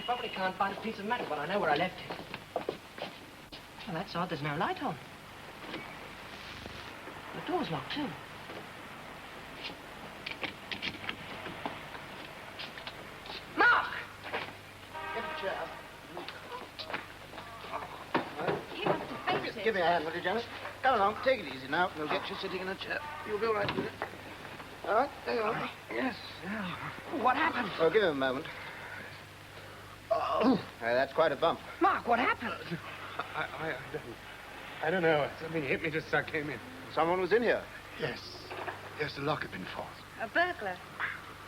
Probably can't find a piece of metal, but I know where I left it. Well, that's odd. There's no light on. The door's locked, too. Mark! Get a chair. He must have fainted. Give me a hand, will you, Janet? Come along. Take it easy now. We'll get you sitting in a chair. You'll be all right, will you? All right, there you are. Yes. What happened? Oh, give him a moment. Oh, that's quite a bump. Mark, what happened? I don't know. Something hit me just as I came in. Someone was in here. Yes. Yes, the lock had been forced. A burglar.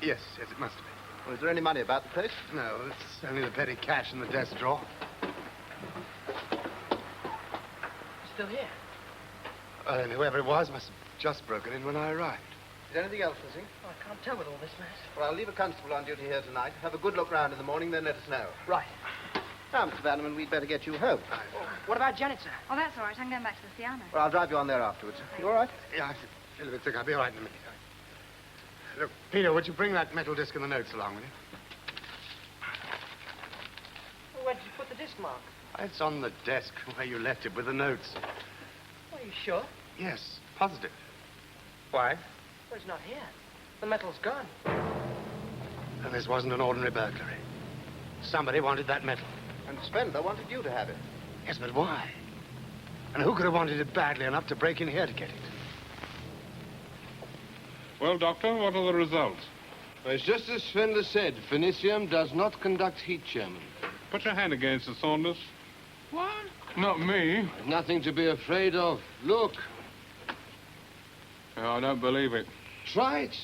Yes, it must have been. Well, is there any money about the place? No, it's only the petty cash in the desk drawer. Still here. And whoever it was must have just broken in when I arrived. Is there anything else missing? Oh, I can't tell with all this mess. Well, I'll leave a constable on duty here tonight. Have a good look round in the morning, then let us know. Right. Now, Mr. Vanderman, we'd better get you home. What about Janet, sir? Oh, that's all right. I'm going back to the Siana. Well, I'll drive you on there afterwards. You all right? Yeah, I feel a bit sick. I'll be all right in a minute. Look, Peter, would you bring that metal disc and the notes along with you? Well, where did you put the disc, Mark? It's on the desk where you left it with the notes. Are you sure? Yes, positive. Why? Well, it's not here. The metal's gone. And this wasn't an ordinary burglary. Somebody wanted that metal. And Spender wanted you to have it. Yes, but why? And who could have wanted it badly enough to break in here to get it? Well, Doctor, what are the results? Well, it's just as Svendler said. Phoenicium does not conduct heat, Chairman. Put your hand against it, Saunders. What? Not me. Nothing to be afraid of. Look. No, I don't believe it. Try it.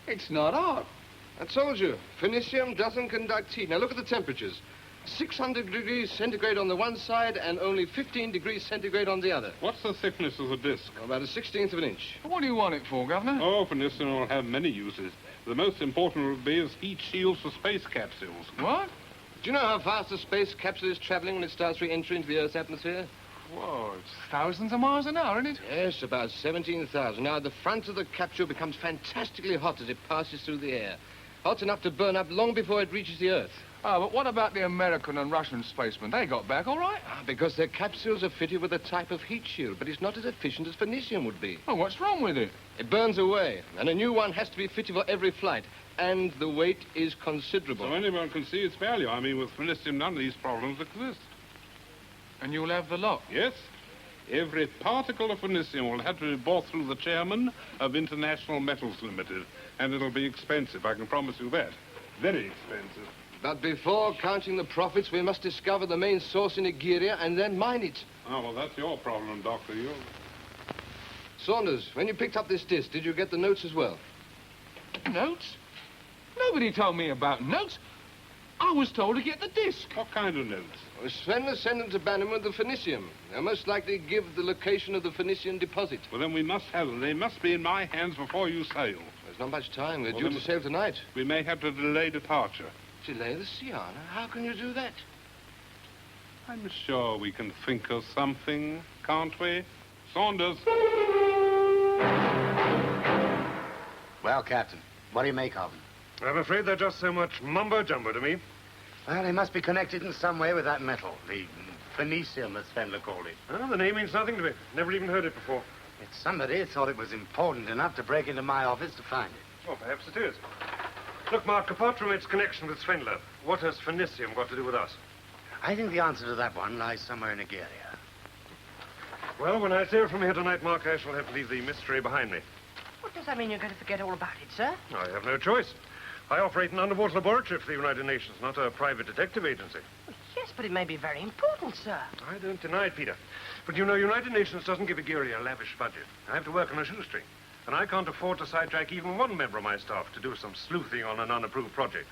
It's not hot. I told you, Phoenicium doesn't conduct heat. Now look at the temperatures. 600 degrees centigrade on the one side and only 15 degrees centigrade on the other. What's the thickness of the disc? About a 16th of an inch. What do you want it for, Governor? Oh, Phoenicium will have many uses. The most important will be as heat shields for space capsules. What? Do you know how fast a space capsule is traveling when it starts re-entry into the Earth's atmosphere? Whoa, it's thousands of miles an hour, isn't it? Yes, about 17,000. Now, the front of the capsule becomes fantastically hot as it passes through the air. Hot enough to burn up long before it reaches the Earth. Oh, but what about the American and Russian spacemen? They got back all right? Because their capsules are fitted with a type of heat shield, but it's not as efficient as Phoenicium would be. Oh, what's wrong with it? It burns away, and a new one has to be fitted for every flight, and the weight is considerable. So anyone can see its value. I mean, with Phoenicium, none of these problems exist. And you'll have the lot? Yes. Every particle of Phoenicium will have to be bought through the chairman of International Metals Limited, and it'll be expensive, I can promise you that. Very expensive. But before counting the profits, we must discover the main source in Egeria and then mine it. Oh, well, that's your problem, Doctor. You... Saunders, when you picked up this disc, did you get the notes as well? Notes? Nobody told me about notes. I was told to get the disc. What kind of notes? Well, Svendler sent them to Bannerman with the Phoenicium. They'll most likely give the location of the Phoenician deposit. Well, then we must have them. They must be in my hands before you sail. There's not much time. We're Well, due then- to sail tonight. We may have to delay departure. Delay the Siana? How can you do that? I'm sure we can think of something, can't we? Saunders. Well, Captain, what do you make of them? I'm afraid they're just so much mumbo-jumbo to me. Well, they must be connected in some way with that metal, the phoenicium, as Fendler called it. Well, the name means nothing to me. Never even heard it before. It's somebody thought it was important enough to break into my office to find it. Well, perhaps it is. Look, Mark, apart from its connection with Svendler, what has phoenicium got to do with us? I think the answer to that one lies somewhere in Nigeria. Well, when I sail from here tonight, Mark, I shall have to leave the mystery behind me. What does that mean you're going to forget all about it, sir? I have no choice. I operate an underwater laboratory for the United Nations, not a private detective agency. Yes, but it may be very important, sir. I don't deny it, Peter. But you know, United Nations doesn't give Aguirre a lavish budget. I have to work on a shoestring. And I can't afford to sidetrack even one member of my staff to do some sleuthing on an unapproved project.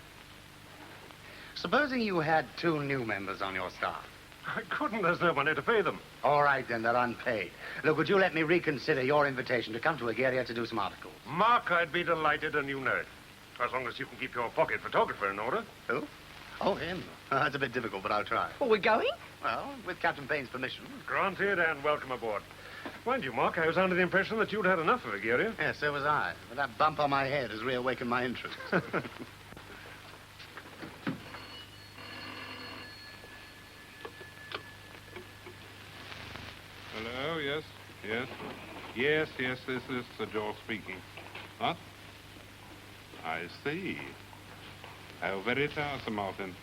Supposing you had 2 new members on your staff. I couldn't. There's no money to pay them. All right, then, they're unpaid. Look, would you let me reconsider your invitation to come to Aguirre to do some articles? Mark, I'd be delighted, and you know it. As long as you can keep your pocket photographer in order. Who? Oh, him. That's a bit difficult, but I'll try. Well, we're going? Well, with Captain Payne's permission. Granted, and welcome aboard. Mind you, Mark, I was under the impression that you'd had enough of Aguirre. Yes, so was I. But that bump on my head has reawakened my interest. Hello, yes, yes. Yes, this is Sir George speaking. What? I see. How very tiresome, Martin.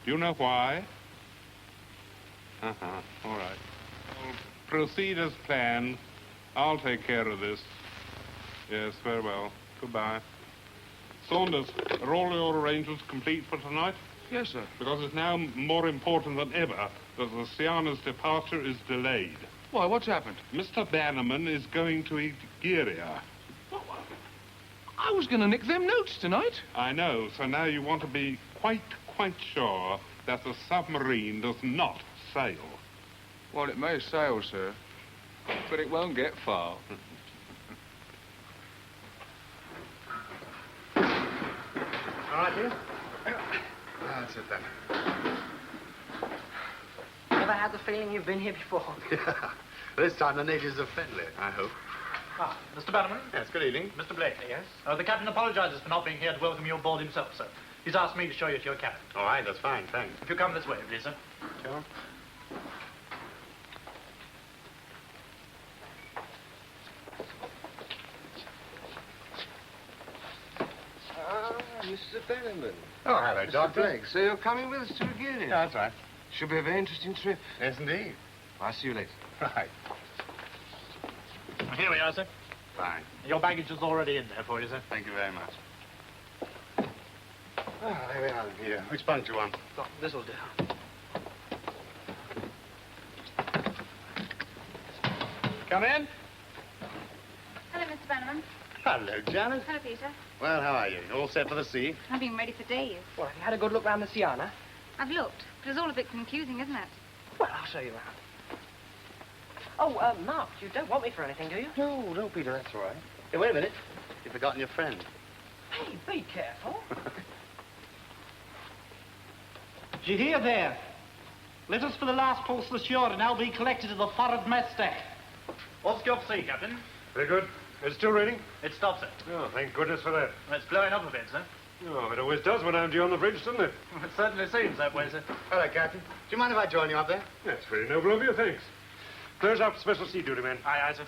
Do you know why? Uh-huh, all right. Well, proceed as planned. I'll take care of this. Yes, very well. Goodbye. Saunders, are all your arrangements complete for tonight? Yes, sir. Because it's now more important than ever that the Siana's departure is delayed. Why, what's happened? Mr. Bannerman is going to Igeria. I was going to nick them notes tonight. I know, so now you want to be quite sure that the submarine does not sail. Well, it may sail, sir, but it won't get far. All right, dear? That's it, then. Never had the feeling you've been here before. This time the natives are friendly, I hope. Ah, Mr. Bannerman? Yes, good evening. Mr. Blakely, yes? The captain apologizes for not being here to welcome you aboard himself, sir. He's asked me to show you to your cabin. All right, that's fine, thanks. If you come this way, please, sir. Sure. Ah, Mr. Bannerman. Oh, hello, Doctor. Blake, so you're coming with us to Aguirre? Yeah, that's right. Should be a very interesting trip. Yes, indeed. I'll see you later. Right. Here we are, sir. Fine. Your baggage is already in there for you, sir. Thank you very much. Ah, there we are, Peter. Which bunk do you want? Oh, this'll do. Come in. Hello, Mr. Bannerman. Hello, Janet. Hello, Peter. Well, how are you? All set for the sea? I've been ready for days. Well, have you had a good look round the Siana? I've looked, but it's all a bit confusing, isn't it? Well, I'll show you around. Oh, Mark, you don't want me for anything, do you? No, Peter, that's all right. Hey, wait a minute. You've forgotten your friend. Hey, be careful. D'ye hear there? Letters for the last pulse ashore are now being collected at the forward mess deck. What's your sea, Captain? Very good. It's still raining? It stops, sir. Oh, thank goodness for that. Well, it's blowing up a bit, sir. Oh, it always does when I'm due on the bridge, doesn't it? It certainly seems that way, sir. Hello, Captain. Do you mind if I join you up there? That's very noble of you, thanks. Close up special sea duty, men. Aye, aye, sir.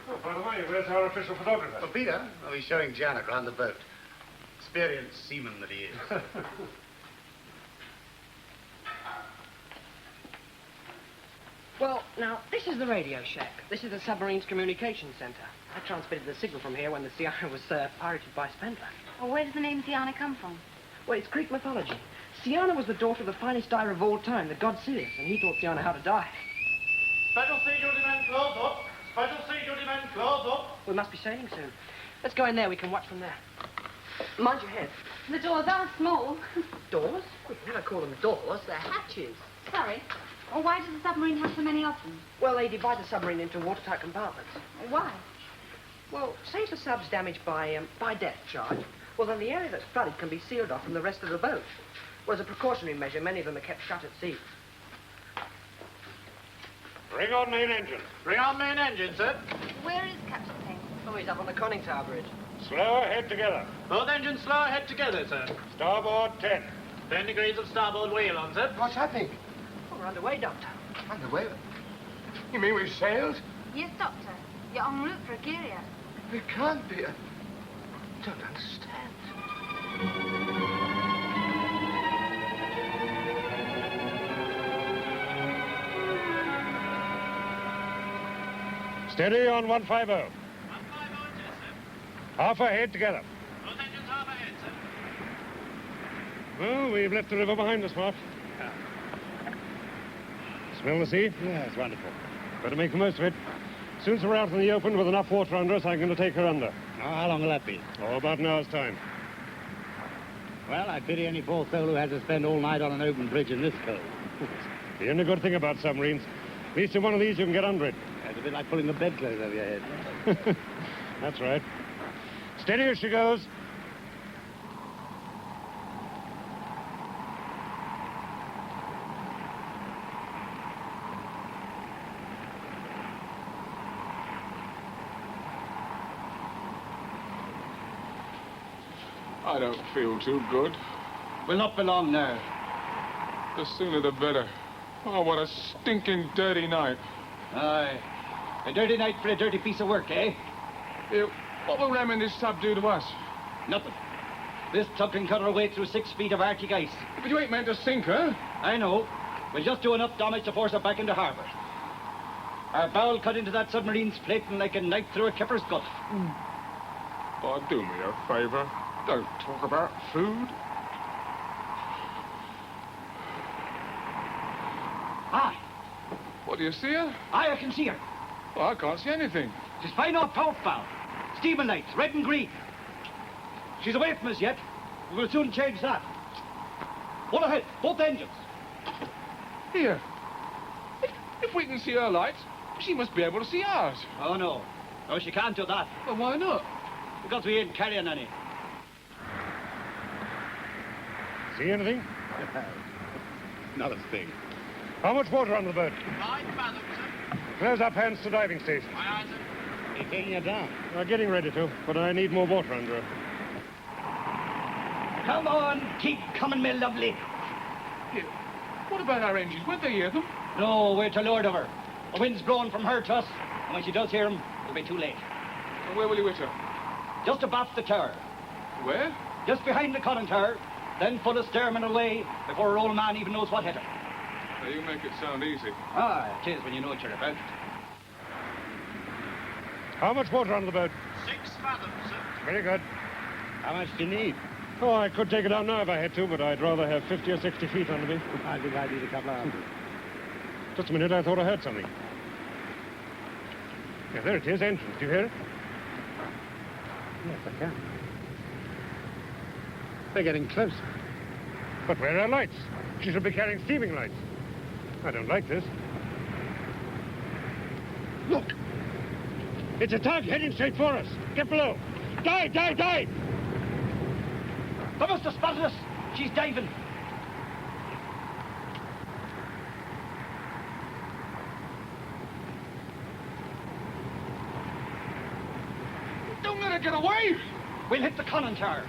Oh, by the way, where's our official photographer? Well, Peter, he's showing Janet around the boat. Experienced seaman that he is. Well, now, this is the radio shack. This is the submarine's communications center. I transmitted the signal from here when the Siana was pirated by Spendler. Well, where does the name Tiana come from? Well, it's Greek mythology. Siana was the daughter of the finest diver of all time, the god Sirius, and he taught Siana how to dive. Special sea duty men, close up. Special sea duty men, close up. We must be sailing soon. Let's go in there. We can watch from there. Mind your head. The doors are small. Doors? We never call them doors. They're hatches. Sorry. Well, why does the submarine have so many of them? Well, they divide the submarine into watertight compartments. Why? Well, say if the sub's damaged by depth charge, well, then the area that's flooded can be sealed off from the rest of the boat. Well, as a precautionary measure, many of them are kept shut at sea. Bring on main engine. Bring on main engine, sir. Where is Captain Payne? Oh, he's up on the conning tower bridge. Slow, head together. Both engines slow ahead together, sir. Starboard 10. 10 degrees of starboard wheel on, sir. What's happening? Oh, we're underway, Doctor. Underway? You mean we've sailed? Yes, Doctor. You're en route for Agiria. It can't be. I don't understand. Steady on 150. 150 engines, sir. Half ahead together. Both engines half ahead, sir. Well, we've left the river behind us, Mark. Smell the sea? Yeah, it's wonderful. Better make the most of it. As soon as we're out in the open with enough water under us, I'm going to take her under. Oh, how long will that be? Oh, about an hour's time. Well, I pity any poor soul who has to spend all night on an open bridge in this cold. The only good thing about submarines, at least in one of these you can get under it. It's a bit like pulling the bedclothes over your head. That's right. Steady as she goes. I don't feel too good. We'll not be long now. The sooner the better. Oh, what a stinking dirty night. Aye. A dirty night for a dirty piece of work, eh? What will ramming this tub do to us? Nothing. This tub can cut our way through 6 feet of Arctic ice. But you ain't meant to sink her. I know. We'll just do enough damage to force her back into harbour. Our bow will cut into that submarine's plating like a knife through a kipper's gut. Oh, do me a favor. Don't talk about food. Aye. What, do you see her? Aye, I can see her. Well, I can't see anything. She's flying off port bow. Steaming lights, red and green. She's away from us yet. We'll soon change that. All ahead, both engines. Here. If we can see her lights, she must be able to see ours. Oh, no. No, she can't do that. Well, why not? Because we ain't carrying any. See anything? Not a thing. How much water on the boat? 5 fathoms, sir. Close up hands to diving station. Aye, aye, sir. You're taking her down. I'm getting ready to, but I need more water under her. Come on, keep coming, my lovely. Here. What about our engines? Won't they hear them? No, we're to leeward of her. The wind's blowing from her to us, and when she does hear 'em, it'll be too late. And where will you hit her? Just abaft the tower. Where? Just behind the conning tower, then full of steermen away before her old man even knows what hit her. Now, you make it sound easy. Ah, it is when you know what you're about. How much water on the boat? 6 fathoms, sir. Very good. How much do you need? Oh, I could take it down now if I had to, but I'd rather have 50 or 60 feet under me. I think I need a couple of hundred. Just a minute, I thought I heard something. Yeah, there it is, entrance. Do you hear it? Yes, I can. They're getting closer. But where are lights? She should be carrying steaming lights. I don't like this. Look! It's a tug heading straight for us. Get below. Dive, dive, dive! They must have spotted us. She's diving. Don't let her get away! We'll hit the conning tower.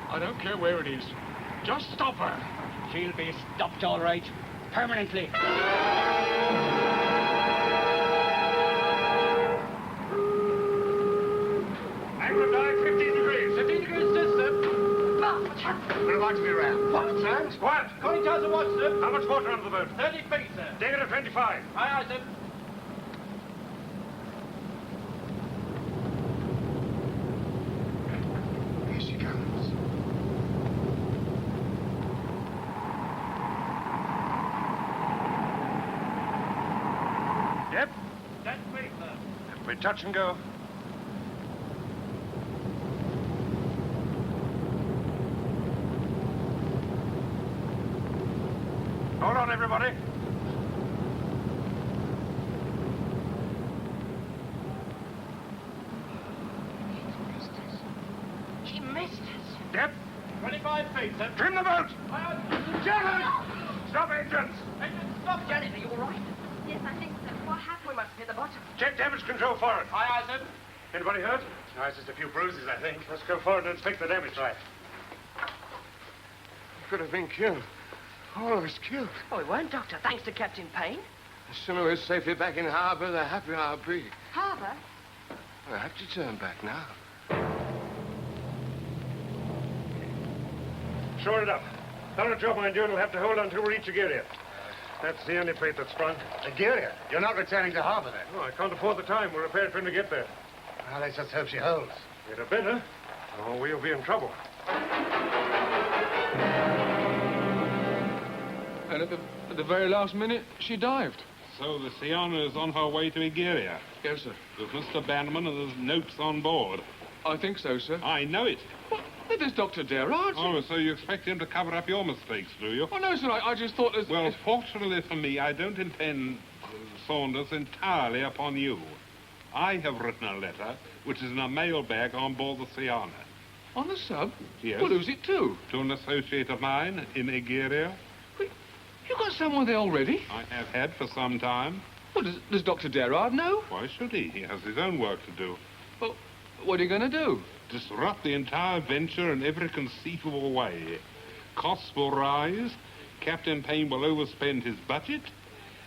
I don't care where it is. Just stop her. She'll be stopped all right. Permanently. Angle dive 15 degrees. 15 degrees this, sir. We're about to be rammed. What, sir? What? Conning tower's a watch, sir. How much water under the boat? 30 feet, sir. Negative 25. Aye, aye, sir. Here she comes. Yep. 10 feet, sir. We touch and go. Hold on, everybody. She missed us. Depth? 25 feet. speed, sir. Trim the boat! Janet! Stop engines! Stop, Janet, are you all right? Yes, I think so. What happened? We must have hit the bottom. Check damage control forward. Aye, sir. Anybody hurt? No, it's just a few bruises, I think. Let's go forward and inspect the damage. Right. We could have been killed. All of us killed. Oh, we weren't, Doctor, thanks to Captain Payne. The sooner we're safely back in harbour, the happier I'll be. Harbour? We'll have to turn back now. Shore it up. Thorough job, mind you, and we'll have to hold on until we reach Agiria. That's the only plate that's sprung. Agiria, you're not returning to harbour then? Oh, I can't afford the time. We're prepared for him to get there. Well, let's just hope she holds. It had better, or we'll be in trouble. And at the very last minute, she dived. So the Siana is on her way to Egeria. Yes, sir. With Mr. Bannerman and there's notes on board. I think so, sir. I know it. What? There's Dr. Derard, sir. Oh, so you expect him to cover up your mistakes, do you? Oh, no, sir. I just thought... Well, fortunately for me, I don't intend Saunders entirely upon you. I have written a letter, which is in a mail bag on board the Siana. On the sub? Yes. Well, who's it to? To an associate of mine in Egeria. You got someone there already? I have had for some time. Well, does Dr. Derard know? Why should he? He has his own work to do. Well, what are you going to do? Disrupt the entire venture in every conceivable way. Costs will rise, Captain Payne will overspend his budget,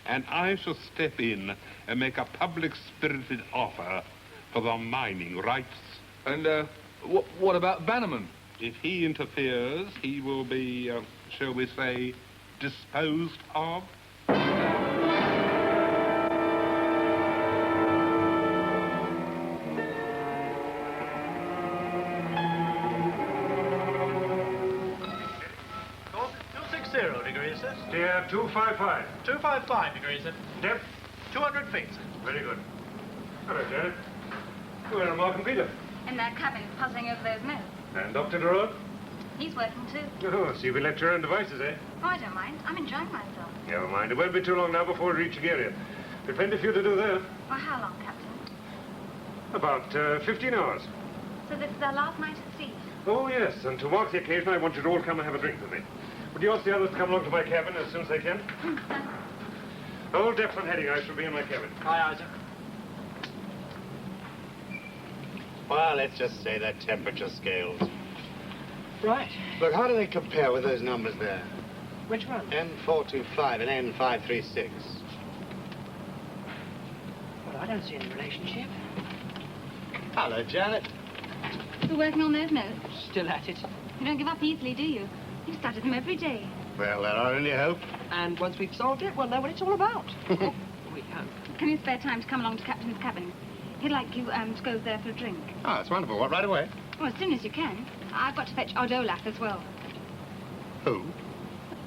and I shall step in and make a public-spirited offer for the mining rights. And, what about Bannerman? If he interferes, he will be, shall we say, disposed of. Degrees, sir. Steer 255. 255 degrees, sir. Depth? 200 feet, sir. Very good. Hello, Janet. Where are Mark and Peter? In their cabins, puzzling over those notes. And Dr. Derard? He's working too. Oh, so you've lecture your own devices, eh? Oh, I don't mind. I'm enjoying myself. Never mind. It won't be too long now before we reach Agiria. There's plenty for you to do there. Well, how long, Captain? About 15 hours. So this is our last night at sea. Oh, yes. And to mark the occasion, I want you to all come and have a drink with me. Would you ask the others to come along to my cabin as soon as they can? Hold depth and heading. I shall be in my cabin. Aye, sir. Well, let's just say they're temperature scales. Right. Look, how do they compare with those numbers there? Which one? N425 and N536. Well, I don't see any relationship. Hello, Janet. You're working on those notes? Still at it. You don't give up easily, do you? You study them every day. Well, that's our only hope. And once we've solved it, we'll know what it's all about. We hope. Can you spare time to come along to Captain's cabin? He'd like you to go there for a drink. Oh, that's wonderful. What, right away? Well, as soon as you can. I've got to fetch Odd Olaf as well. Who?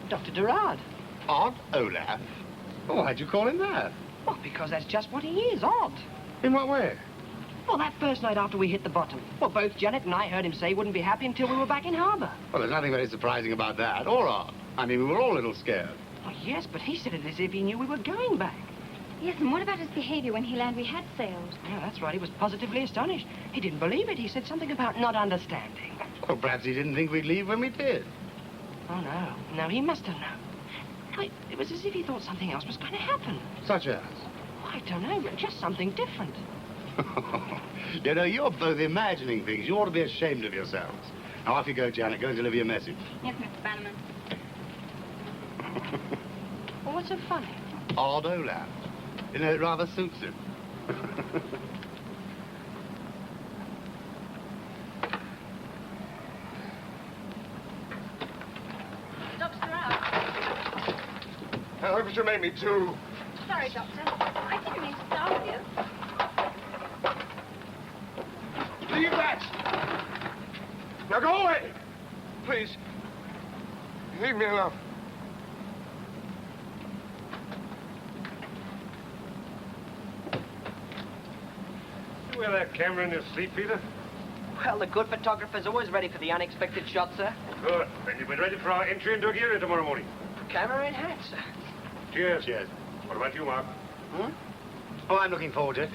Dr. Derard. Odd Olaf? Oh, why'd you call him that? Well, because that's just what he is, odd. In what way? Well, that first night after we hit the bottom. Well, both Janet and I heard him say he wouldn't be happy until we were back in harbour. Well, there's nothing very surprising about that, or odd. I mean, we were all a little scared. Oh, yes, but he said it as if he knew we were going back. Yes, and what about his behavior when he learned we had sailed? Yeah, that's right. He was positively astonished. He didn't believe it. He said something about not understanding. Well, perhaps he didn't think we'd leave when we did. Oh, no. No, he must have known. No, it was as if he thought something else was going to happen. Such as? Oh, I don't know, just something different. You know, you're both imagining things. You ought to be ashamed of yourselves. Now, off you go, Janet. Go and deliver your message. Yes, Mr. Bannerman. Well, what's so funny? Odd Olaf. You know, it rather suits him. Dr. Derard. How could you make me too? Sorry, Doctor. I didn't mean to startle you. Leave that! Now go away! Please. Leave me alone. You wear that camera in your sleep, Peter? Well, the good photographer's always ready for the unexpected shot, sir. Good. Then you'll be ready for our entry into Agiria tomorrow morning. Camera in hand, sir. Cheers. Cheers. What about you, Mark? Hmm? Oh, I'm looking forward to it.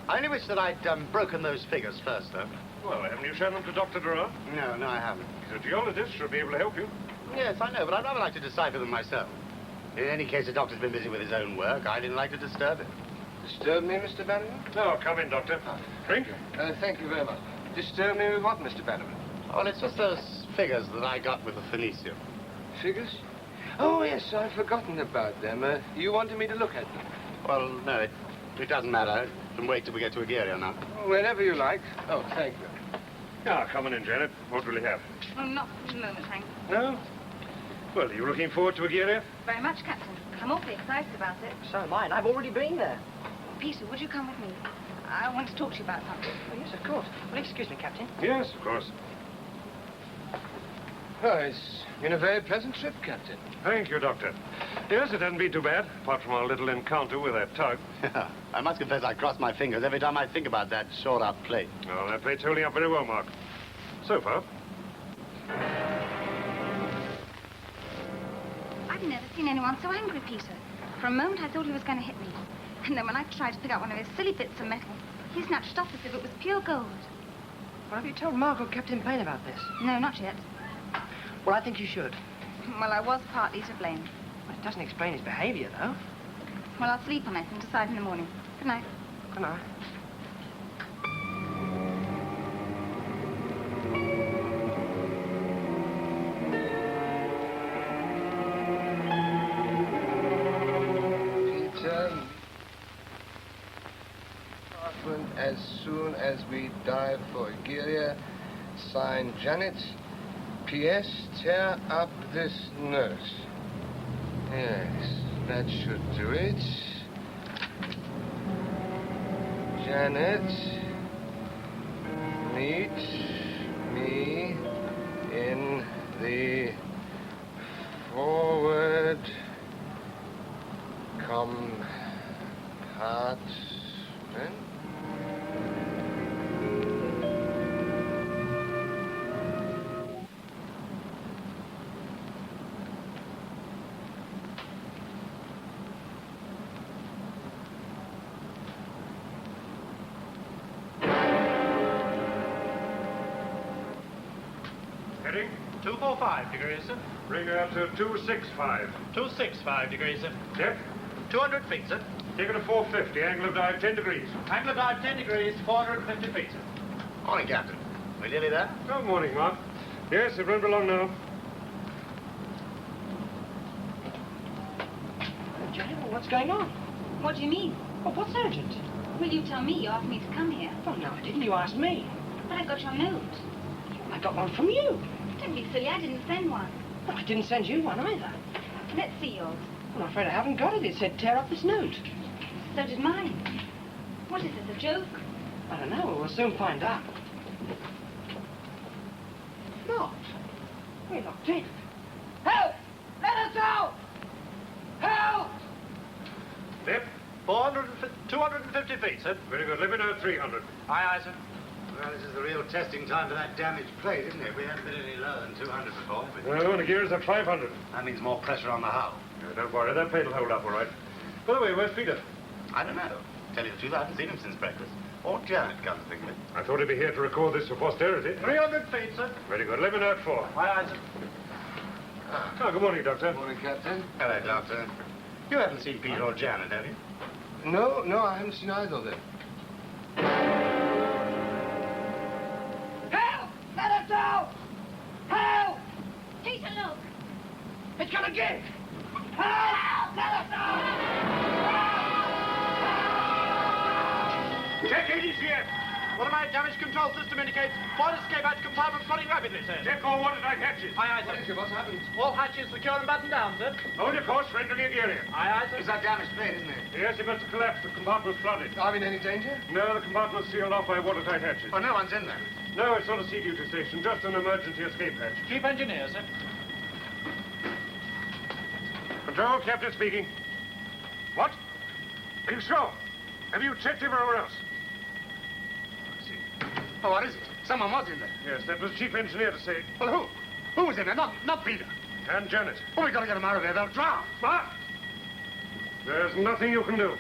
I only wish that I'd broken those figures first, though. Well, haven't you shown them to Dr. Durant? No, I haven't. He's a geologist, should be able to help you. Yes, I know, but I'd rather like to decipher them myself. In any case, the doctor's been busy with his own work. I didn't like to disturb him. Disturb me, Mr. Bannerman? No, come in, Doctor. Drink? Thank you very much. Disturb me with what, Mr. Bannerman? Well, it's just those figures that I got with the Phoenicium. Figures? Oh, yes, I've forgotten about them. You wanted me to look at them? Well, no, it doesn't matter. I can wait till we get to Agiria now. Whenever you like. Oh, thank you. Ah, come on in, Janet. What will you have? Oh, not for the moment, thanks. No? Well, are you looking forward to Agiria? Very much, Captain. I'm awfully excited about it. So am I, and I've already been there. Peter, would you come with me? I want to talk to you about something. Oh, yes, of course. Well, excuse me, Captain. Yes, of course. Oh, it's been a very pleasant trip, Captain. Thank you, Doctor. Yes, it hasn't been too bad, apart from our little encounter with that tug. I must confess I cross my fingers every time I think about that short-up plate. Oh, that plate's holding up very well, Mark. So far. I've never seen anyone so angry, Peter. For a moment, I thought he was going to hit me. And then when I tried to pick up one of his silly bits of metal, he snatched it off as if it was pure gold. Well, have you told Mark or Captain Payne about this? No, not yet. Well, I think you should. Well, I was partly to blame. Well, it doesn't explain his behavior, though. Well, I'll sleep on it and decide in the morning. Good night. Good night. Peter, as soon as we dive for Agiria, sign Janet. P.S. Tear up this note. Yes, that should do it. Janet, meet me in the forward compartment. Heading? 245 degrees, sir. Bring her up to 265. 265 degrees, sir. Depth? 200 feet, sir. Take it to 450. Angle of dive 10 degrees. Angle of dive 10 degrees, 450 feet, sir. Morning, Captain. We nearly there? Good morning, Mark. Yes, it runs along now. Janet, well, what's going on? What do you mean? Well, what's urgent? Will you tell me? You asked me to come here. Well, no, I didn't. You asked me. But I got your note. I got one from you. Don't be silly. I didn't send one. Well, I didn't send you one either. Let's see yours. Well, I'm afraid I haven't got it. It said tear up this note. So did mine. What is this, a joke? I don't know. We'll soon find out. Not. We're locked in. Help! Let us out! Help! Depth? 250 feet, sir. Very good. Let me know at 300. Aye, aye, sir. Well, this is the real testing time for that damaged plate, isn't it? We haven't been any lower than 200 before. have we? No, and the gear is at 500. That means more pressure on the hull. No, don't worry. That plate will hold up all right. By the way, where's Peter? I don't know. Tell you the truth, I haven't seen him since breakfast. Or Janet, come to think of it. I thought he'd be here to record this for posterity. 300 feet, sir. Very good. Let me know at 4. Aye, aye, sir. Oh, good morning, Doctor. Morning, Captain. Hello, Doctor. You haven't seen Peter or Janet, have you? No, I haven't seen either of them. Help! Let us out! Help! Peter, look! It's gonna give! Help! Let us out! Check ADCS. One of my damage control system indicates one escape hatch compartment flooding rapidly, sir. Check all watertight hatches. Aye, aye, sir. What's happened? All hatches secure and buttoned down, sir. Hold your course for entering Agiria. Aye, aye, sir. It's that damaged plate, isn't it? Yes, it must have collapsed. The compartment's flooded. Are we in any danger? No, the compartment's sealed off by watertight hatches. Well, no one's in there. No, it's not a sea duty station, just an emergency escape hatch. Chief engineer, sir. Control, Captain speaking. What? Are you sure? Have you checked everywhere else? Oh, what is it? Someone was in there. Yes, that was chief engineer to say. Well, who? Who was in there? Not Peter. And Janet. Oh, we gotta get them out of there. They'll drown. What? There's nothing you can do.